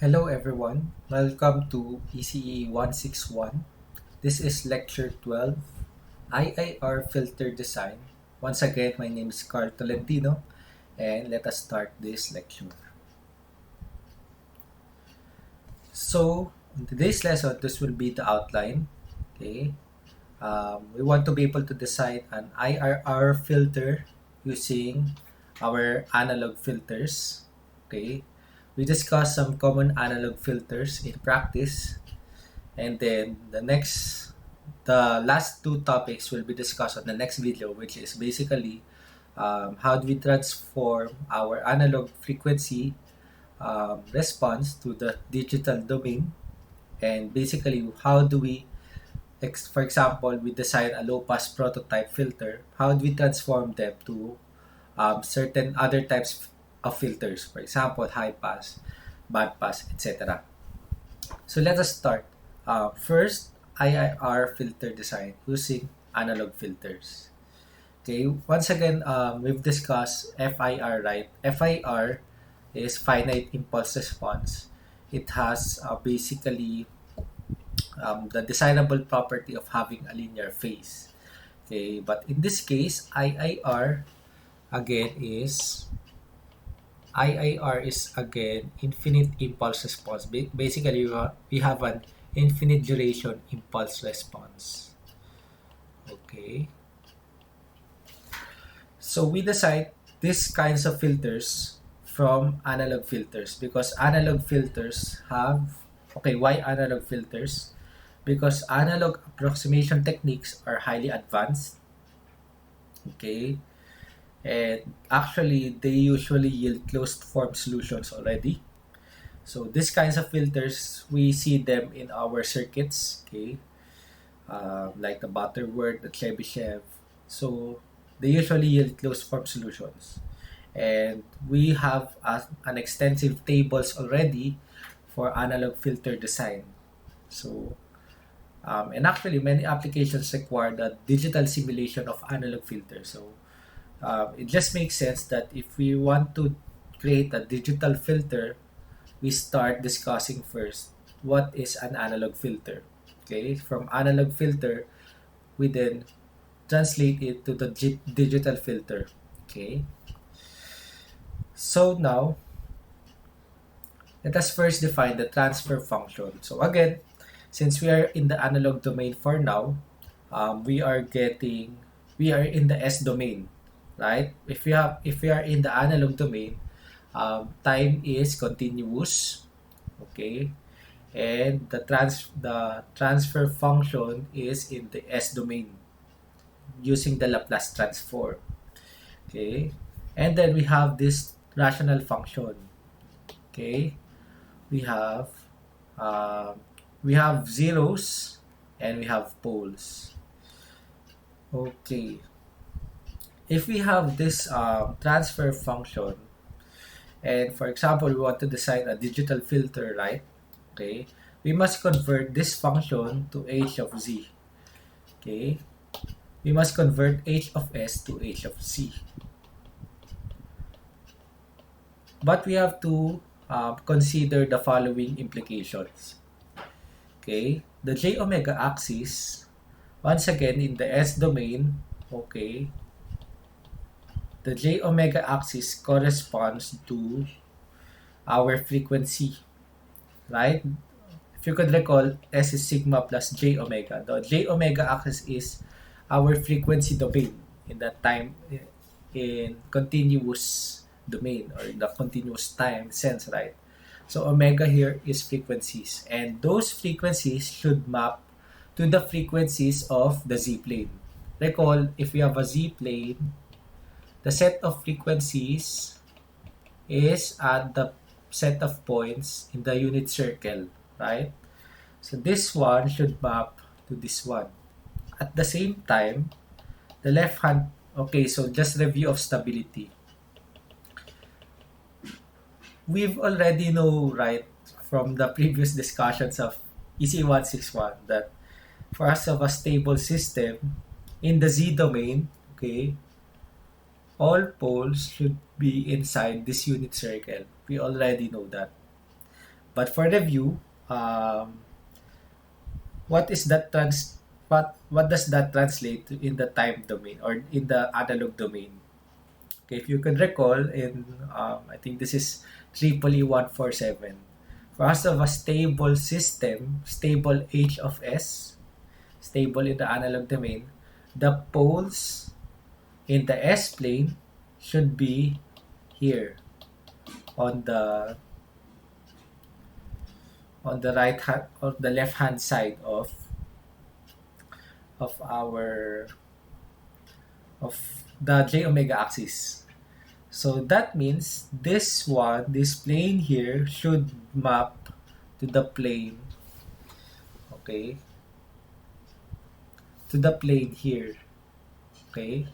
Hello everyone, welcome to ECE 161. This is lecture 12, IIR filter design. Once again, my name is Tolentino and let us start this lecture. So, in today's lesson, this will be the outline. Okay, we want to be able to design an IIR filter using our analog filters. Okay, we discuss some common analog filters in practice. And then the last two topics will be discussed on the next video, which is basically how do we transform our analog frequency response to the digital domain, and basically how do we, for example, we design a low-pass prototype filter, how do we transform them to certain other types of filters, for example, high pass, band pass, etc. So let us start. First, IIR filter design using analog filters. Okay, once again, we've discussed FIR, right? FIR is finite impulse response. It has basically the desirable property of having a linear phase. Okay, but in this case, again is IIR is again infinite impulse response. Basically, we have an infinite duration impulse response. Okay. So we decide these kinds of filters from analog filters because analog filters have, okay, why analog filters? Because analog approximation techniques are highly advanced. Okay. And actually, they usually yield closed form solutions already. So these kinds of filters, we see them in our circuits, okay, like the Butterworth, the Chebyshev. So they usually yield closed form solutions. And we have an extensive tables already for analog filter design. So, and actually many applications require the digital simulation of analog filters. So it just makes sense that if we want to create a digital filter, we start discussing first what is an analog filter. Okay, from analog filter, we then translate it to the digital filter. Okay, so now let us first define the transfer function. So again, since we are in the analog domain for now, we are in the S domain, right? If we are in the analog domain, time is continuous, okay, and the transfer function is in the S domain using the Laplace transform, okay, and then we have this rational function, okay. We have uh, we have zeros and we have poles, okay. If we have this transfer function, and for example we want to design a digital filter, right? Okay, we must convert this function to h of z. Okay, we must convert h of s to h of c, but we have to consider the following implications. Okay, the j omega axis, once again in the s domain, okay, the j omega axis corresponds to our frequency, right? If you could recall, S is sigma plus j omega. The j omega axis is our frequency domain in that time, in continuous domain or in the continuous time sense, right? So omega here is frequencies, and those frequencies should map to the frequencies of the z-plane. Recall, if we have a z-plane, the set of frequencies is at the set of points in the unit circle, right? So this one should map to this one. At the same time, the left hand, okay, so just review of stability. We've already know, right, from the previous discussions of ECE 161 that for us to have a stable system in the Z domain, okay, all poles should be inside this unit circle. We already know that. But for review, um, what is that what does that translate to in the time domain or in the analog domain? Okay, if you could recall, in I think this is triple E147. For us to have a stable system, stable H of S, stable in the analog domain, the poles in the S plane should be here on the right hand or the left hand side our of the j omega axis. So that means this plane here should map to the plane, okay, to the plane here, okay.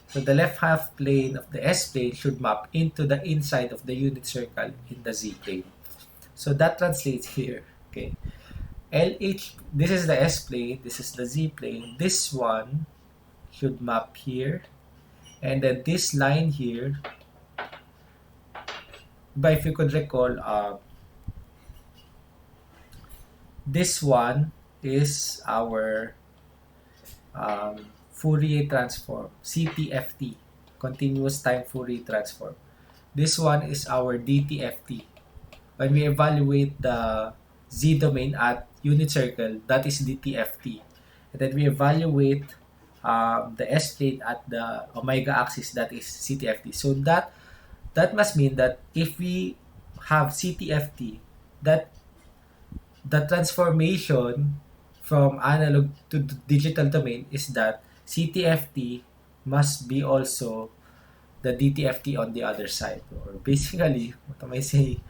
So the left half plane of the S plane should map into the inside of the unit circle in the Z plane. So that translates here, okay. LH, this is the S plane, this is the Z plane. This one should map here, and then this line here, but if you could recall, this one is our Fourier transform, CTFT, continuous time Fourier transform. This one is our DTFT. When we evaluate the Z domain at unit circle, that is DTFT. And then we evaluate the S plane at the omega axis, that is CTFT. So that must mean that if we have CTFT, that the transformation from analog to digital domain is that CTFT must be also the DTFT on the other side. Or basically, what am I saying?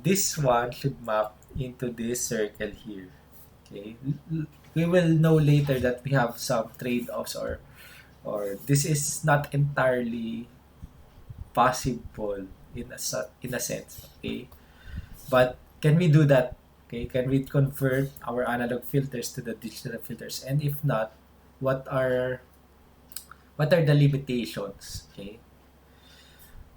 This one should map into this circle here. Okay, we will know later that we have some trade-offs, or this is not entirely possible in a sense. Okay, but can we do that? Okay, can we convert our analog filters to the digital filters? And if not, what are the limitations? Okay,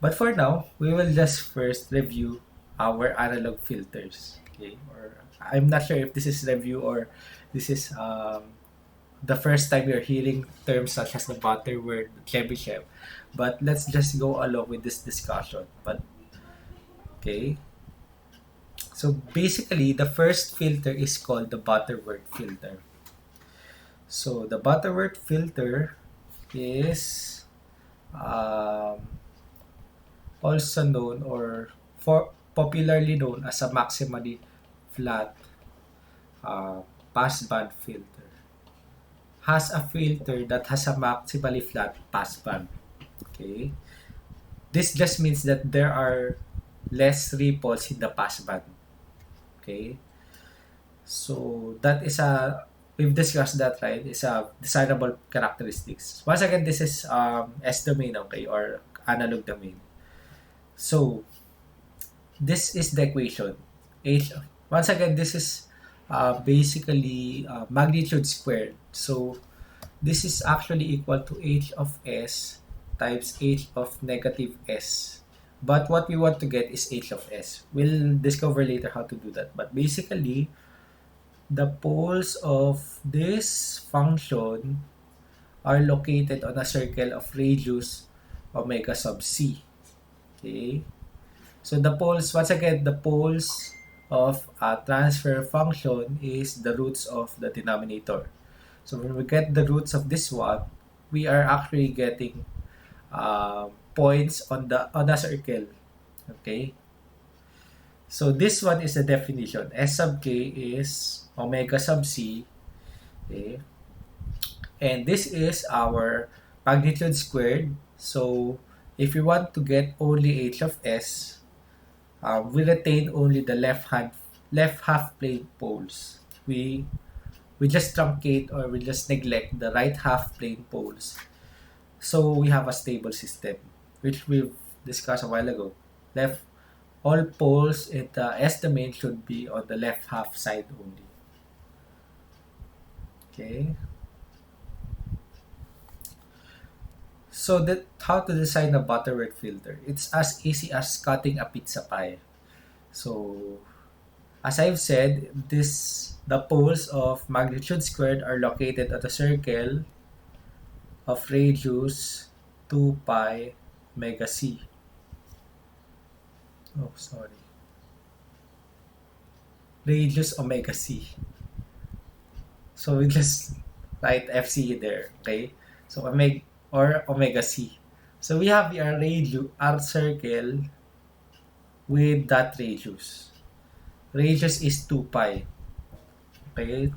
but for now, we will just first review our analog filters. Okay, or I'm not sure if this is review or this is the first time you're hearing terms such as the Butterworth Filter, but let's just go along with this discussion. But okay, so basically, the first filter is called the Butterworth filter. So the Butterworth filter is also known or popularly known as a maximally flat uh, passband filter. Has a filter that has a maximally flat passband. Okay, this just means that there are less ripples in the passband. Okay, so that is we've discussed that, right? It's a desirable characteristics. Once again, this is S domain, okay, or analog domain. So this is the equation. H. Once again, this is basically magnitude squared. So this is actually equal to H of S times H of negative S. But what we want to get is H of S. We'll discover later how to do that. But basically, the poles of this function are located on a circle of radius omega sub c. Okay. So the poles, once again, the poles of a transfer function is the roots of the denominator. So when we get the roots of this one, we are actually getting points on a circle. Okay. So this one is the definition. S sub k is omega sub c. Okay. And this is our magnitude squared. So if we want to get only H of S, we retain only the left half plane poles. We just truncate or we just neglect the right half plane poles. So we have a stable system, which we've discussed a while ago. All poles in the S domain should be on the left half side only. Okay. So how to design a Butterworth filter? It's as easy as cutting a pizza pie. So As I've said, the poles of magnitude squared are located at a circle of radius 2 pi omega c. Oh, sorry. Radius omega c. So we just write FC there, okay? So omega c. So we have our radius, our circle with that radius. Radius is 2 pi. Okay?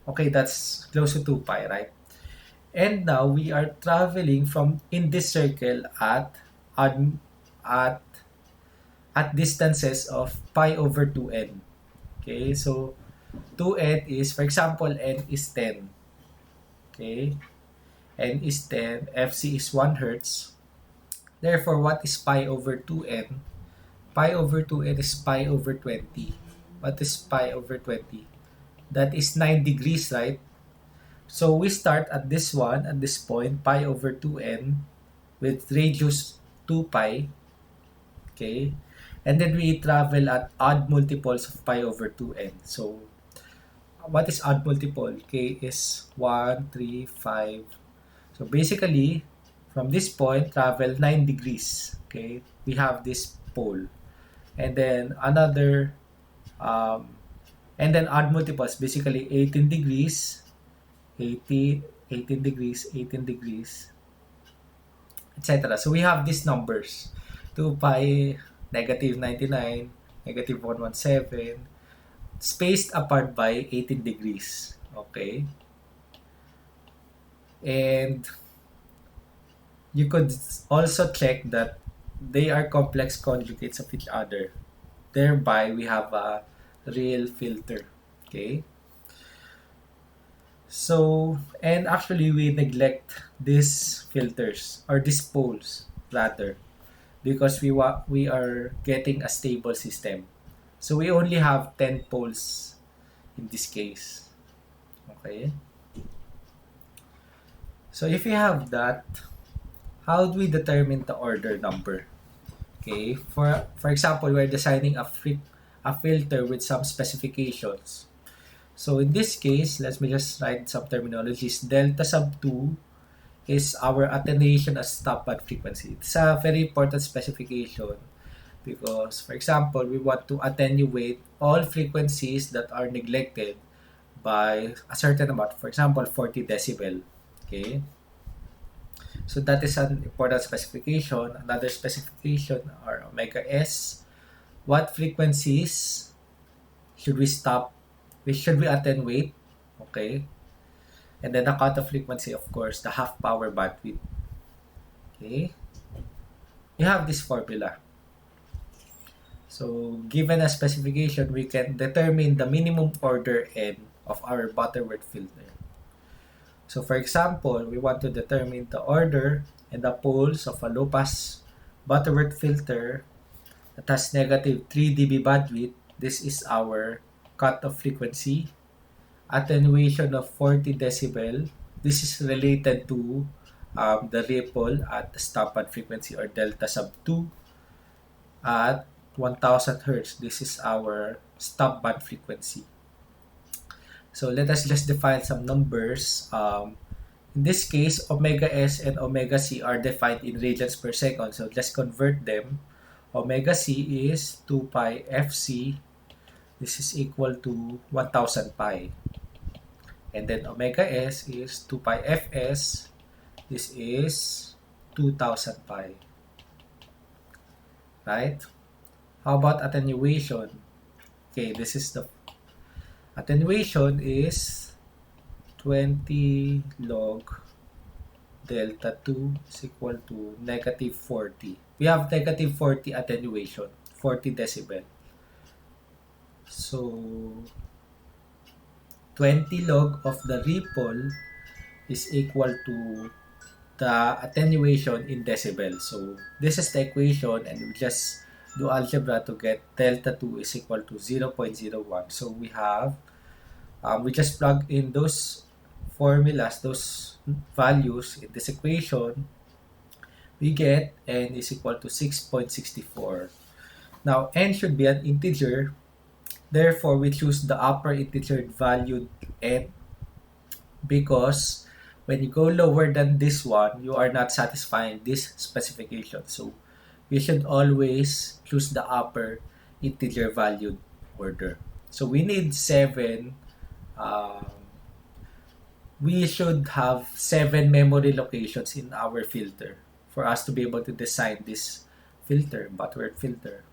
Okay, that's close to 2 pi, right? And now we are traveling from in this circle at at at distances of pi over 2n. Okay, so 2n is, for example, n is 10. Okay, n is 10, Fc is 1 hertz. Therefore, what is pi over 2n? Pi over 2n is pi over 20. What is pi over 20? That is 9 degrees, right? So we start at this one, at this point, pi over 2n with radius 2 pi. Okay? And then we travel at odd multiples of pi over 2n. So what is odd multiple? K is 1, 3, 5. So basically, from this point, travel 9 degrees. Okay? We have this pole. And then another, and then odd multiples, basically 18 degrees, 18 degrees, 18 degrees, etc. So we have these numbers. 2 pi, negative 99, negative 117, spaced apart by 18 degrees. Okay? And you could also check that they are complex conjugates of each other. Thereby, we have a real filter. Okay? So, and actually we neglect these filters, or these poles rather, because we are getting a stable system. So we only have 10 poles in this case. Okay? So if we have that, how do we determine the order number? Okay, for example, we're designing a filter with some specifications. So in this case, let me just write some terminologies. Delta sub 2 is our attenuation as stopband frequency. It's a very important specification because, for example, we want to attenuate all frequencies that are neglected by a certain amount. For example, 40 decibel. Okay. So that is an important specification. Another specification are omega s. What frequencies should we stop? Should we attenuate? Okay. And then the cutoff frequency, of course, the half power bandwidth. Okay. You have this formula. So given a specification, we can determine the minimum order n of our Butterworth filter. So for example, we want to determine the order and the poles of a low-pass Butterworth filter that has negative 3 dB bandwidth. This is our cutoff frequency. Attenuation of 40 decibel. This is related to the ripple at the stopband frequency, or delta sub 2 at 1000 Hertz. This is our stopband frequency. So let us just define some numbers. In this case, omega s and omega c are defined in radians per second. So let's convert them. Omega c is 2 pi fc. This is equal to 1000 pi. And then omega s is 2 pi fs. This is 2000 pi. Right? How about attenuation? Okay, this is the attenuation is 20 log delta 2 is equal to negative 40. We have negative 40 attenuation, 40 decibel. So 20 log of the ripple is equal to the attenuation in decibel. So this is the equation, and we just do algebra to get delta 2 is equal to 0.01. So we have, we just plug in those formulas, those values in this equation. We get n is equal to 6.64. Now, n should be an integer. Therefore, we choose the upper integer valued n because when you go lower than this one, you are not satisfying this specification. So, we should always choose the upper integer valued order. So, we need 7. We should have 7 memory locations in our filter for us to be able to design this filter, Butterworth filter.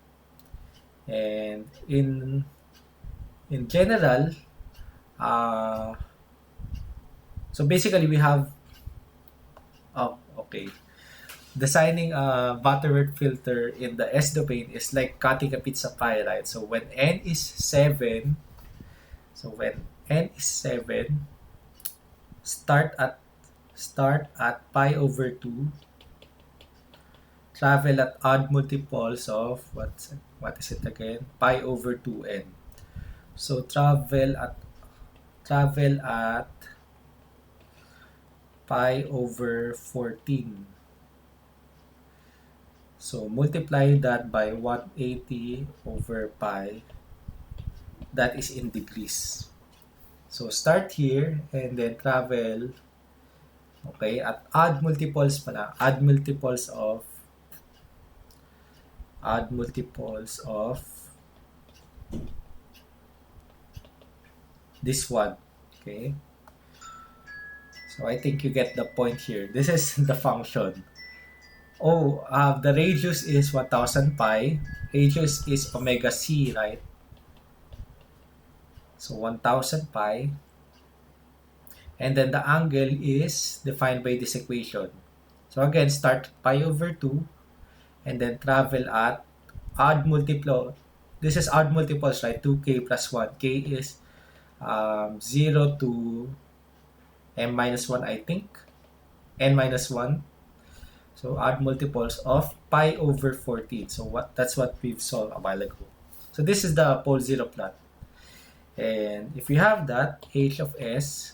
And in general, uh, so basically we have, oh, okay. Designing a Butterworth filter in the S domain is like cutting a pizza pie, right? So when n is 7, start at pi over 2, travel at odd multiples of what is it again? Pi over 2n. So travel at pi over 14. So multiply that by 180 over pi. That is in degrees. So start here and then travel, okay, at odd multiples pala. Odd multiples of this one. Okay. So I think you get the point here. This is the function. Oh, the radius is 1000 pi. Radius is omega c, right? So 1000 pi. And then the angle is defined by this equation. So again, start pi over 2 and then travel at odd multiple. This is odd multiples, right? 2k plus 1. K is 0 to m minus 1, I think. N minus 1. So add multiples of pi over 14. So that's what we've solved a while ago. So this is the pole zero plot. And if we have that, h of s,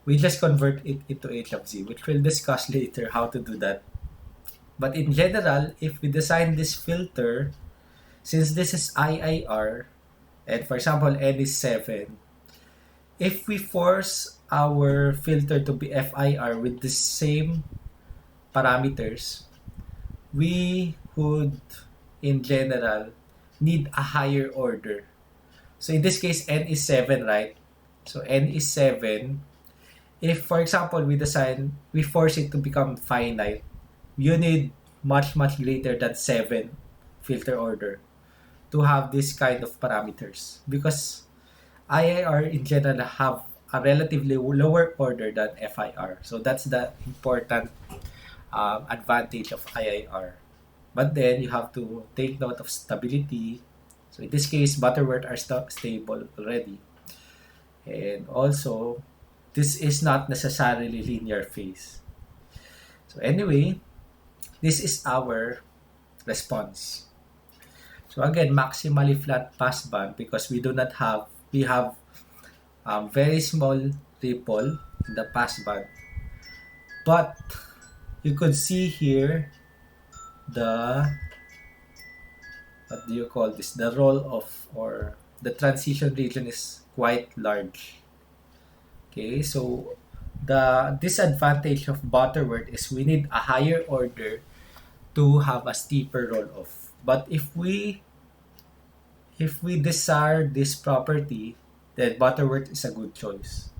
we just convert it into h of z, which we'll discuss later how to do that. But in general, if we design this filter, since this is IIR, and for example, n is 7, if we force our filter to be FIR with the same parameters, we would, in general, need a higher order. So in this case, n is 7, right? So n is 7. If, for example, we force it to become finite, you need much, much greater than 7 filter order to have this kind of parameters. Because IIR in general have a relatively lower order than FIR. So that's the important advantage of IIR. But then you have to take note of stability. So in this case, Butterworth are stable already. And also, this is not necessarily linear phase. So anyway, this is our response. So again, maximally flat passband because we have very small ripple in the passband. But you could see here the, what do you call this? The roll off or the transition region is quite large. Okay, so the disadvantage of Butterworth is we need a higher order to have a steeper roll off. But if we desire this property, then Butterworth is a good choice.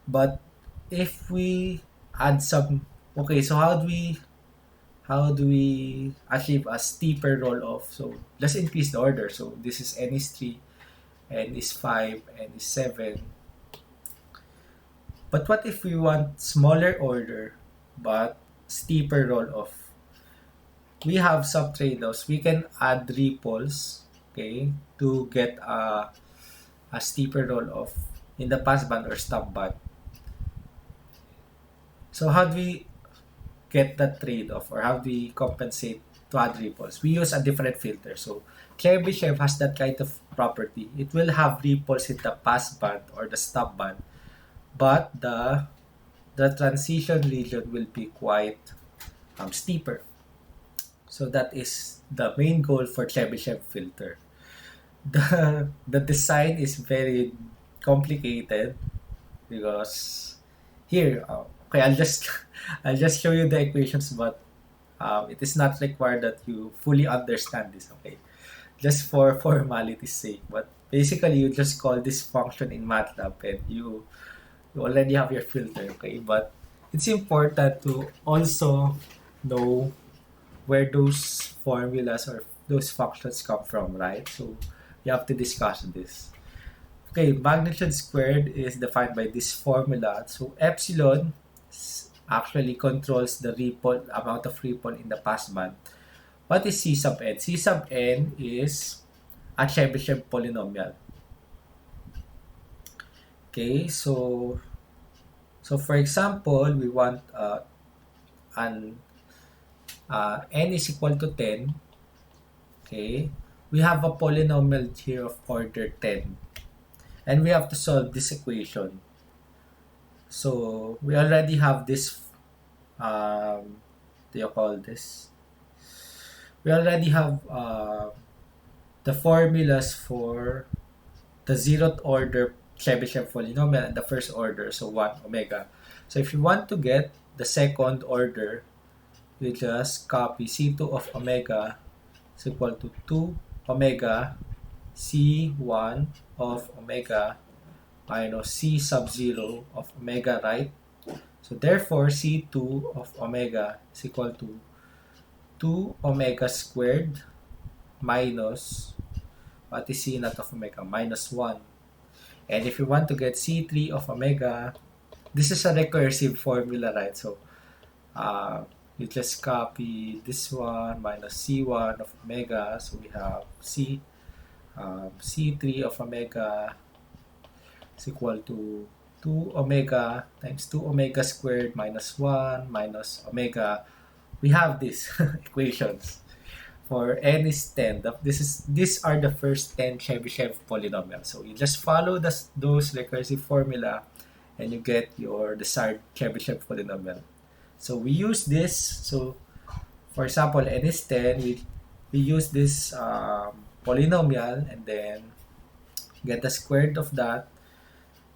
But if we add some, okay, so how do we achieve a steeper roll off? So let's increase the order. So this is n is 3, n is 5, n is 7. But what if we want smaller order but steeper roll off? We have some trade-offs. We can add ripples, okay, to get a steeper roll off in the passband or stop band. So how do we get that trade-off or how do we compensate to add ripples? We use a different filter. So Chebyshev has that kind of property. It will have ripples in the passband or the stop band, but the transition region will be quite steeper. So that is the main goal for Chebyshev filter. The design is very complicated because here, okay, I'll just show you the equations, but it is not required that you fully understand this. Okay, just for formality's sake. But basically, you just call this function in MATLAB, and you already have your filter. Okay, but it's important to also know where those formulas or those functions come from, right? So you have to discuss this. Okay, magnitude squared is defined by this formula. So epsilon actually controls the ripple amount of ripple in the passband. What is C sub n? C sub n is a Chebyshev polynomial. Okay, so for example, we want an n is equal to 10. Okay, we have a polynomial here of order 10, and we have to solve this equation. So we already have this. Do you call this? We already have the formulas for the zeroth order Chebyshev polynomial and the first order, so 1 omega. So if you want to get the second order, you just copy C2 of omega is equal to 2 omega C1 of omega minus C sub 0 of omega, right? So therefore, C2 of omega is equal to 2 omega squared minus, what is C naught of omega? Minus 1. And if you want to get C3 of omega, this is a recursive formula, right? So you just copy this one minus C1 of omega. So we have C3 of omega is equal to 2 omega times 2 omega squared minus 1 minus omega. We have these equations. For n is 10, these are the first 10 Chebyshev polynomials. So you just follow those recursive formula and you get your desired Chebyshev polynomial. So we use this. So for example, n is 10, we use this polynomial and then get the square root of that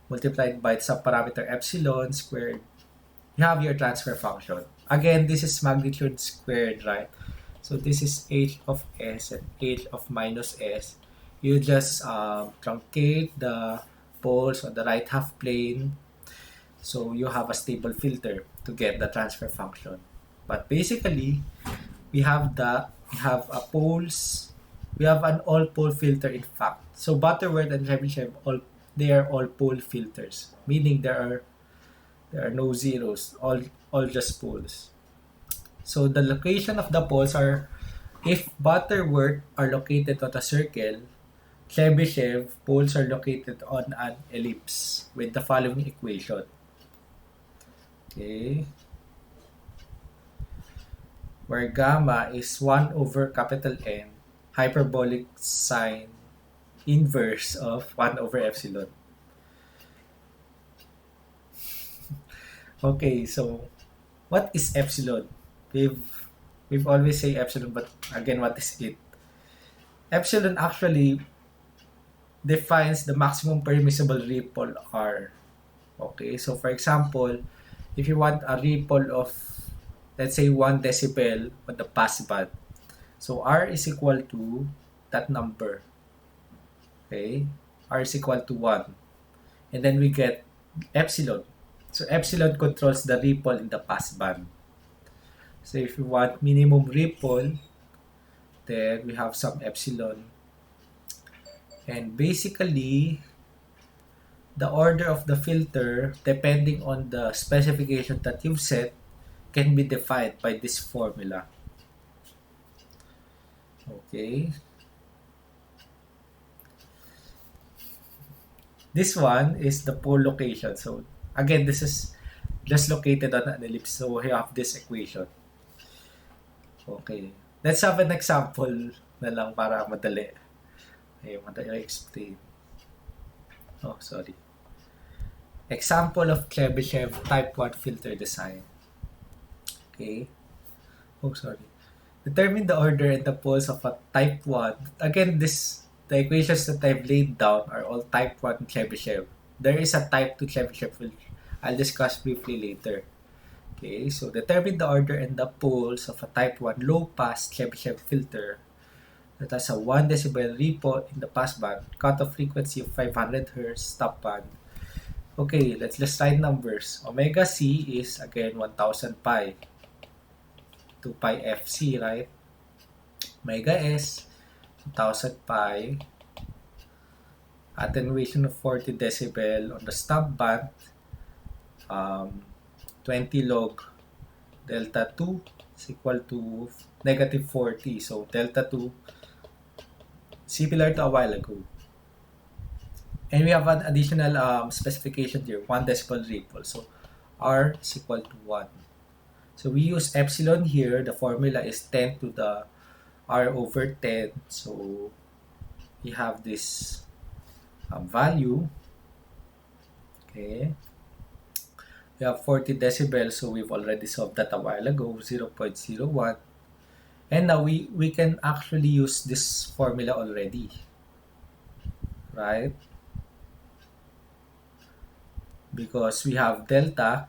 multiplied by the subparameter epsilon squared. You have your transfer function. Again, this is magnitude squared, right? So this is h of s and h of minus s. You just truncate the poles on the right half plane. So you have a stable filter to get the transfer function. But basically, we have a poles. We have an all pole filter, in fact. So Butterworth and Chebyshev, they are all pole filters, meaning there are no zeros, all just poles. So the location of the poles are, if Butterworth are located on a circle, Chebyshev poles are located on an ellipse with the following equation. Okay. Where gamma is 1 over capital N hyperbolic sine inverse of 1 over epsilon. Okay, so what is epsilon? We've always say epsilon, but again, what is it? Epsilon actually defines the maximum permissible ripple R. Okay, so for example, if you want a ripple of, let's say, 1 decibel on the passband, so R is equal to that number. Okay, R is equal to 1. And then we get epsilon. So epsilon controls the ripple in the passband. So if you want minimum ripple, then we have some epsilon. And basically, the order of the filter, depending on the specification that you've set, can be defined by this formula. Okay. This one is the pole location. So again, this is just located on an ellipse. So we have this equation. Okay. Let's have an example na lang para madali. Okay, madali explain. Oh, sorry. Example of Chebyshev type 1 filter design. Okay. Oh, sorry. Determine the order and the poles of a type 1. Again, the equations that I've laid down are all type 1 Chebyshev. There is a type 2 Chebyshev which I'll discuss briefly later. Okay, so determine the order and the poles of a type 1 low-pass Chebyshev filter that has a 1 decibel ripple in the passband, cutoff frequency of 500 Hz, stop band. Okay, let's just write numbers. Omega C is again 1000 pi to pi FC, right? Omega S 1000 pi, attenuation of 40 decibel on the stop band, 20 log delta 2 is equal to negative 40. So delta 2, similar to a while ago. And we have an additional specification here, 1 decibel ripple. So R is equal to 1. So we use epsilon here. The formula is 10 to the R over 10. So we have this value. Okay. We have 40 decibels. So we've already solved that a while ago, 0.01. And now we can actually use this formula already. Right? Because we have delta,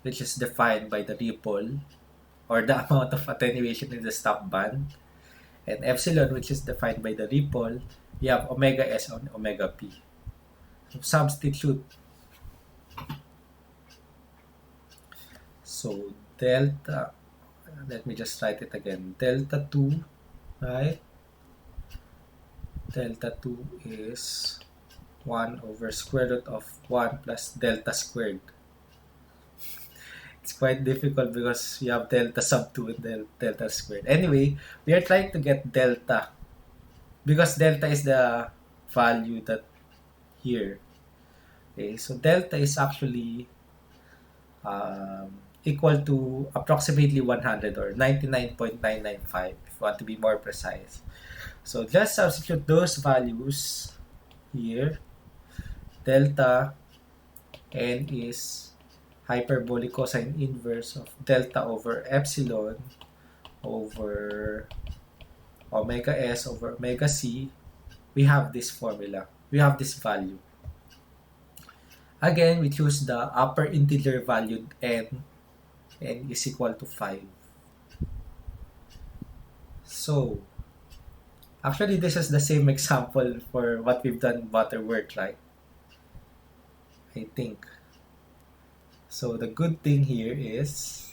which is defined by the ripple or the amount of attenuation in the stop band, and epsilon, which is defined by the ripple. We have omega S on omega P. So substitute. So delta, let me just write it again. Delta 2, right? Delta 2 is 1 over square root of 1 plus delta squared. It's quite difficult because we have delta sub 2 and delta squared. Anyway, we are trying to get delta because delta is the value that here. Okay, so delta is actually equal to approximately 100 or 99.995 if you want to be more precise. So just substitute those values here. Delta n is hyperbolic cosine inverse of delta over epsilon over omega S over omega C. We have this formula. We have this value. Again, we choose the upper integer valued n is equal to 5. So, actually this is the same example for what we've done in Butterworth, right? I think. So the good thing here is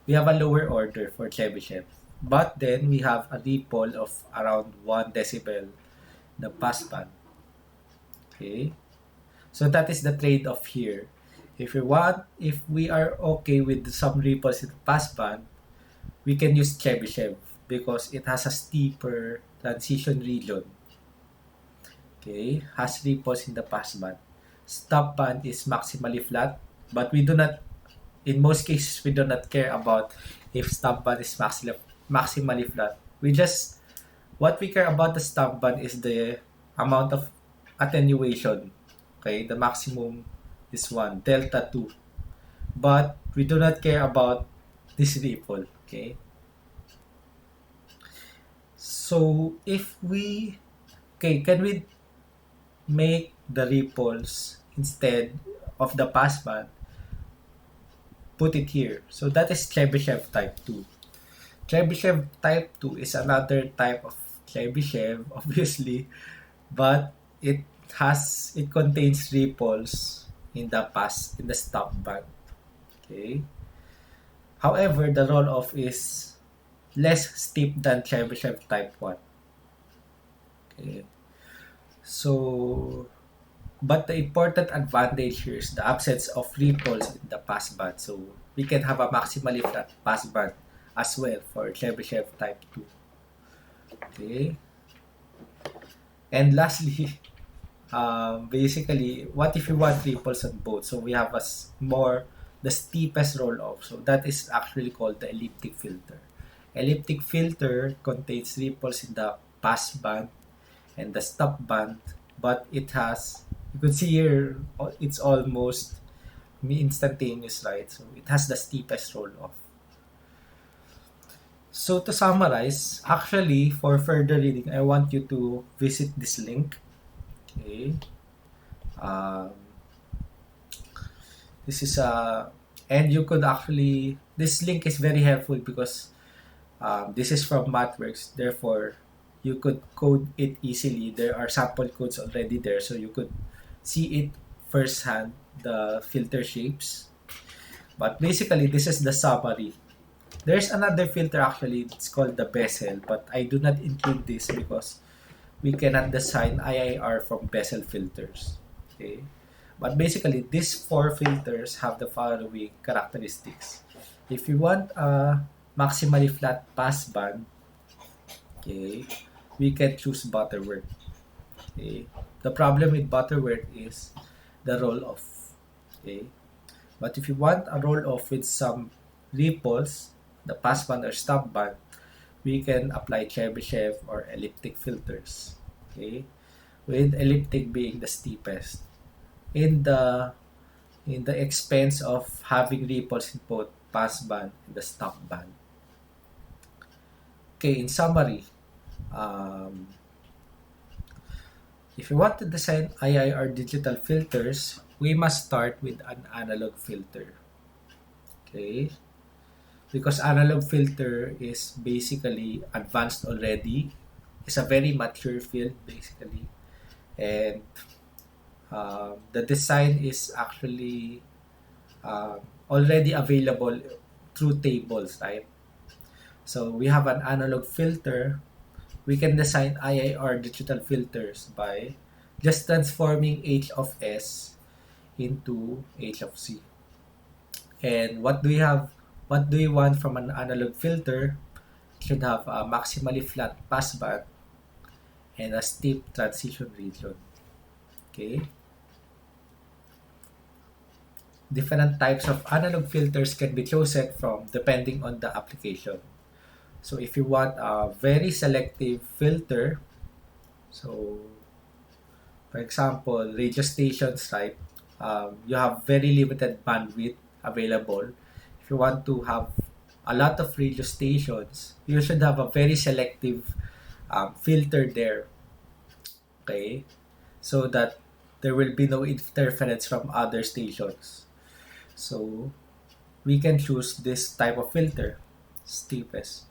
we have a lower order for Chebyshev, but then we have a ripple of around 1 decibel in the passband. Okay, so that is the trade-off here. If we are okay with some ripples in the passband, we can use Chebyshev because it has a steeper transition region. Okay, has ripples in the passband. Stop band is maximally flat, but we do not, in most cases, we do not care about if stop band is maximally flat. What we care about the stop band is the amount of attenuation. Okay, the maximum is 1, delta 2. But we do not care about this ripple. Okay. So can we make the ripples instead of the passband? Put it here. So that is Chebyshev type 2. Chebyshev type 2 is another type of Chebyshev, obviously, but it contains ripples in the stop band. Okay. However, the roll-off is less steep than Chebyshev type 1. Okay. So, but the important advantage here is the absence of ripples in the passband. So, we can have a maximally flat passband as well for Chebyshev type 2. Okay. And lastly, basically, what if you want ripples on both? So, we have the steepest roll-off. So, that is actually called the elliptic filter. Elliptic filter contains ripples in the passband and the stop band, but it has, you could see here, it's almost instantaneous, right? So it has the steepest roll-off. So to summarize, actually for further reading, I want you to visit this link. Okay. Um, this is and you could actually, this link is very helpful because this is from MathWorks. Therefore, you could code it easily. There are sample codes already there, so you could see it firsthand, the filter shapes. But basically, this is the summary. There's another filter actually, it's called the Bezel, but I do not include this because we cannot design IIR from Bezel filters. Okay? But basically, these four filters have the following characteristics. If you want a maximally flat passband, okay, we can choose Butterworth. Okay? The problem with Butterworth is the roll-off. Okay? But if you want a roll-off with some ripples, the passband or stopband, we can apply Chebyshev or elliptic filters. Okay? With elliptic being the steepest. In the expense of having ripples in both passband and the stopband. Okay, in summary, um, if you want to design IIR digital filters, we must start with an analog filter. Okay? Because analog filter is basically advanced already. It's a very mature field basically. And the design is actually already available through tables, right? So we have an analog filter. We can design IIR digital filters by just transforming H of S into H of C. And what do we have? What do we want from an analog filter? It should have a maximally flat passband and a steep transition region. Okay. Different types of analog filters can be chosen from depending on the application. So if you want a very selective filter, so for example, radio stations, right? You have very limited bandwidth available. If you want to have a lot of radio stations, you should have a very selective filter there, okay? So that there will be no interference from other stations. So we can choose this type of filter, steepest,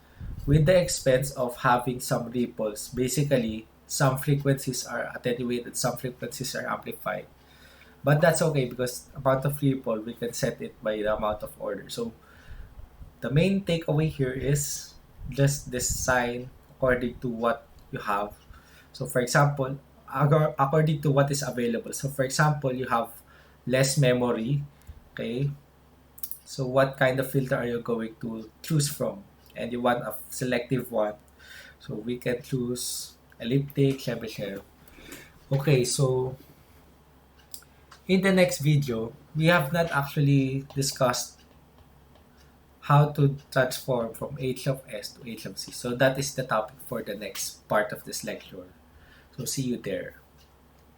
with the expense of having some ripples. Basically, some frequencies are attenuated, some frequencies are amplified. But that's okay because amount of ripple, we can set it by the amount of order. So the main takeaway here is just design according to what you have. So for example, according to what is available. So for example, you have less memory, okay? So what kind of filter are you going to choose from? And you want a selective one. So we can choose elliptic, Chebyshev. Okay, so in the next video, we have not actually discussed how to transform from H of S to H of C. So that is the topic for the next part of this lecture. So see you there.